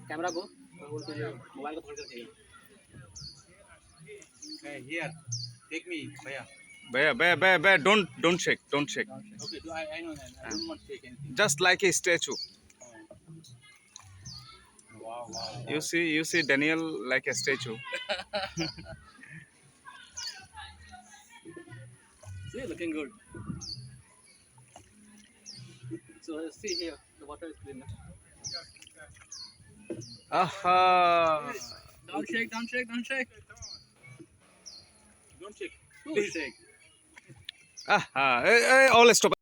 Camera को hold कीजिए, mobile को पकड़ कर रखिए। Hey, here, take me, Bhaiya. Bhaiya, don't shake. Okay, I know that. I don't want to take anything. Just like a statue. Wow. You see Daniel like a statue. See, looking good. So see here, the water is clean. Aha. Don't shake. Don't shake. Don't shake. Aha. All stop.